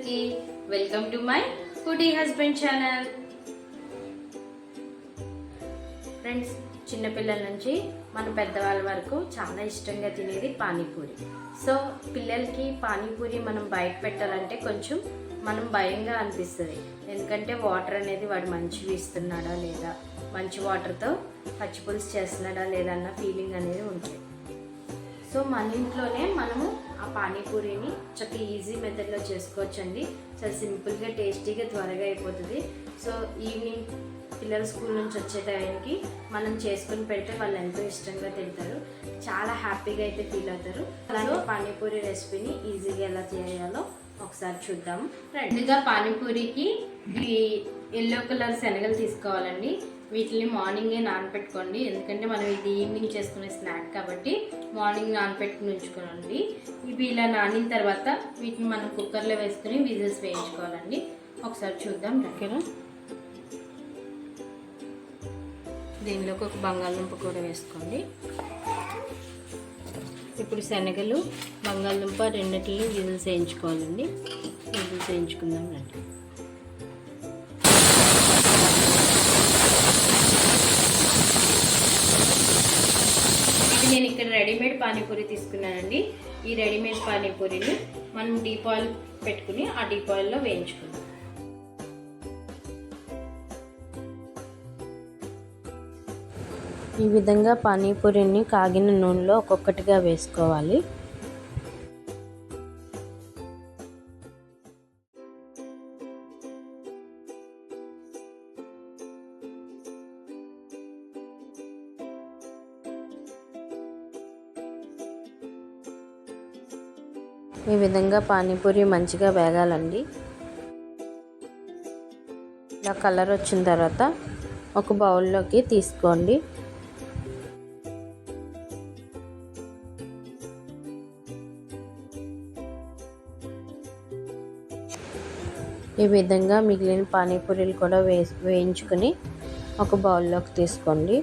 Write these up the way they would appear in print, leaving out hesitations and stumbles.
అందరికీ welcome to my foodie husband channel. Friends, చిన్నపిల్లల నుంచి మన పెద్దవాళ్ళ వరకు చాలా ఇష్టంగా తినేది పానీపూరి. సో పిల్లలకి పానీపూరి మనం బయట పెట్టాలంటే కొంచెం మనం భయంగా అనిపిస్తుంది. ఎందుకంటే వాటర్ అనేది వాడు మంచివి ఇస్తున్నాడా లేదా, మంచి వాటర్తో పచ్చిపులుసు చేస్తున్నాడా లేదా అన్న ఫీలింగ్ అనేది ఉంటుంది. సో మన ఇంట్లోనే మనము ఆ పానీపూరిని చక్కగా ఈజీ మెథడ్లో చేసుకోవచ్చండి. చాలా సింపుల్గా, టేస్టీగా, త్వరగా అయిపోతుంది. సో ఈవినింగ్ పిల్లలు స్కూల్ నుంచి వచ్చే టైంకి మనం చేసుకుని పెడితే వాళ్ళు ఎంతో ఇష్టంగా తింటారు, చాలా హ్యాపీగా అయితే ఫీల్ అవుతారు. అలాగే పానీపూరి రెసిపీని ఈజీగా ఎలా చేయాలో ఒకసారి చూద్దాము. ముందుగా పానీపూరికి ఈ ఎల్లో కలర్ శనగలు తీసుకోవాలండి. వీటిని మార్నింగే నానపెట్టుకోండి, ఎందుకంటే మనం ఇది ఈవినింగ్ చేసుకునే స్నాక్ కాబట్టి మార్నింగ్ నానపెట్టుకుని ఉంచుకోండి. ఇవి ఇలా నానిన తర్వాత వీటిని మనం కుక్కర్లో వేసుకుని విజిల్స్ వేయించుకోవాలండి. ఒకసారి చూద్దాం. దగ్గర దీనిలోకి ఒక బంగాళదుంప కూడా వేసుకోండి. ఇప్పుడు శనగలు, బంగాళదుంప రెండిటిని విజిల్స్ వేయించుకోవాలండి. విజిల్స్ వేయించుకుందాం రండి. నేను ఇక్కడ రెడీమేడ్ పానీపూరి తీసుకున్నానండి. ఈ రెడీమేడ్ పానీపూరిని మనం డీప్ ఆయిల్ పెట్టుకుని ఆ డీప్ ఆయిల్లో వేయించుకుందాం. ఈ విధంగా పానీపూరిని కాగిన నూనెలో ఒక్కొక్కటిగా వేసుకోవాలి. ఈ విధంగా పానీపూరి మంచిగా వేగాలండి. ఇలా కలర్ వచ్చిన తర్వాత ఒక బౌల్లోకి తీసుకోండి. ఈ విధంగా మిగిలిన పానీపూరీలు కూడా వేయించుకొని ఒక బౌల్లోకి తీసుకోండి.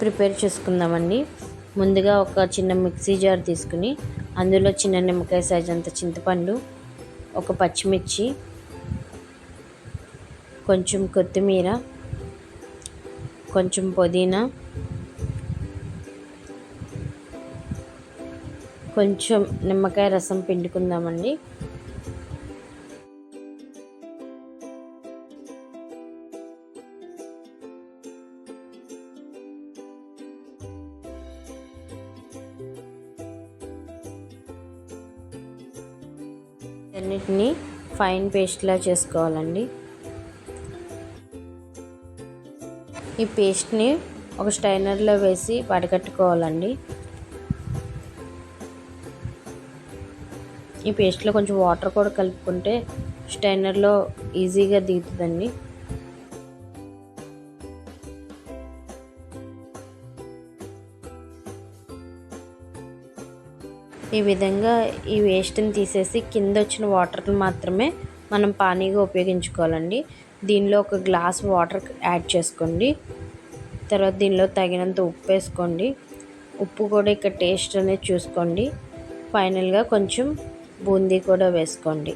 ప్రిపేర్ చేసుకుందామండి. ముందుగా ఒక చిన్న మిక్సీ జార్ తీసుకుని అందులో చిన్న నిమ్మకాయ సైజ్ అంత చింతపండు, ఒక పచ్చిమిర్చి, కొంచెం కొత్తిమీర, కొంచెం పుదీనా, కొంచెం నిమ్మకాయ రసం పిండుకుందామండి. అన్నిటినీ ఫైన్ పేస్ట్లా చేసుకోవాలండి. ఈ పేస్ట్ని ఒక స్ట్రైనర్లో వేసి వడకట్టుకోవాలండి. ఈ పేస్ట్లో కొంచెం వాటర్ కూడా కలుపుకుంటే స్ట్రైనర్లో ఈజీగా దిగుతుందండి. ఈ విధంగా ఈ వేస్ట్ని తీసేసి కింద వచ్చిన వాటర్ని మాత్రమే మనం పానీగా ఉపయోగించుకోవాలండి. దీనిలో ఒక గ్లాస్ వాటర్ యాడ్ చేసుకోండి. తర్వాత దీనిలో తగినంత ఉప్పు వేసుకోండి. ఉప్పు కూడా ఇక్కడ టేస్ట్ అనేది చూసుకోండి. ఫైనల్గా కొంచెం బూందీ కూడా వేసుకోండి.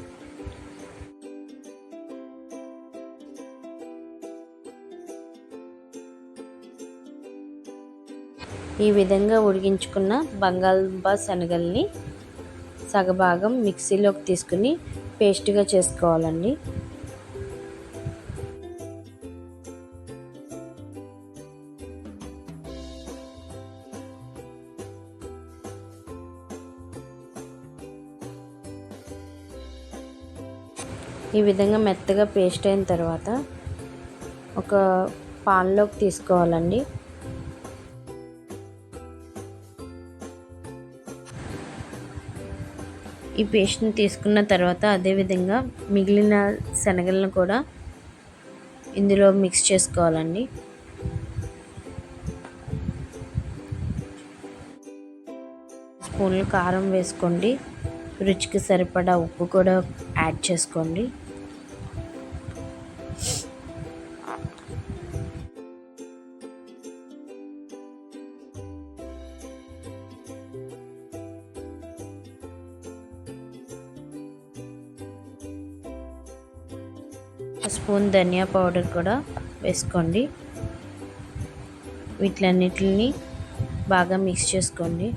ఈ విధంగా ఉడికించుకున్న బంగాళదుంప శనగల్ని సగభాగం మిక్సీలోకి తీసుకుని పేస్ట్గా చేసుకోవాలండి. ఈ విధంగా మెత్తగా పేస్ట్ అయిన తర్వాత ఒక పాన్లోకి తీసుకోవాలండి. ఈ పేస్ట్ని తీసుకున్న తర్వాత అదేవిధంగా మిగిలిన శనగలను కూడా ఇందులో మిక్స్ చేసుకోవాలండి. స్పూన్లు కారం వేసుకోండి. రుచికి సరిపడా ఉప్పు కూడా యాడ్ చేసుకోండి. స్పూన్ ధనియా పౌడర్ కూడా వేసుకోండి. వీటిలన్నిటిని బాగా మిక్స్ చేసుకోండి.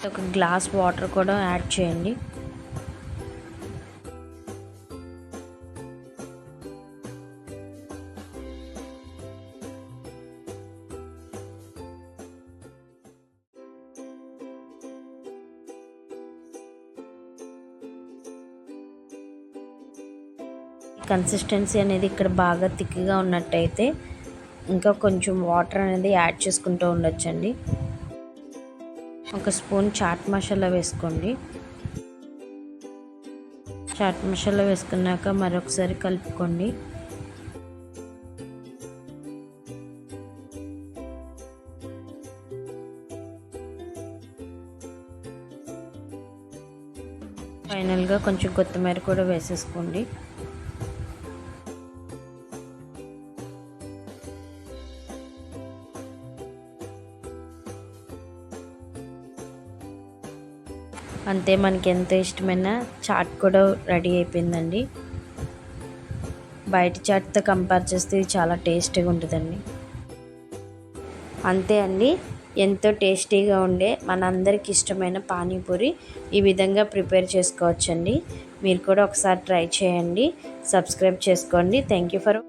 ఒక గ్లాస్ వాటర్ కూడా యాడ్ చేయండి. కన్సిస్టెన్సీ అనేది ఇక్కడ బాగా థిక్గా ఉన్నట్టయితే ఇంకా కొంచెం వాటర్ అనేది యాడ్ చేసుకుంటూ ఉండొచ్చండి. ఒక స్పూన్ చాట్ మసాలా వేసుకోండి. చాట్ మసాలా వేసుకున్నాక మరొకసారి కలుపుకోండి. ఫైనల్గా కొంచెం కొత్తిమీర కూడా వేసేసుకోండి. అంతే, మనకి ఎంతో ఇష్టమైన చాట్ కూడా రెడీ అయిపోయిందండి. బయట చాట్తో కంపేర్ చేస్తే ఇది చాలా టేస్టీగా ఉంటుందండి. అంతే అండి, ఎంతో టేస్టీగా ఉండే మనందరికి ఇష్టమైన పానీపూరి ఈ విధంగా ప్రిపేర్ చేసుకోవచ్చండి. మీరు కూడా ఒకసారి ట్రై చేయండి. సబ్స్క్రైబ్ చేసుకోండి. Thank you for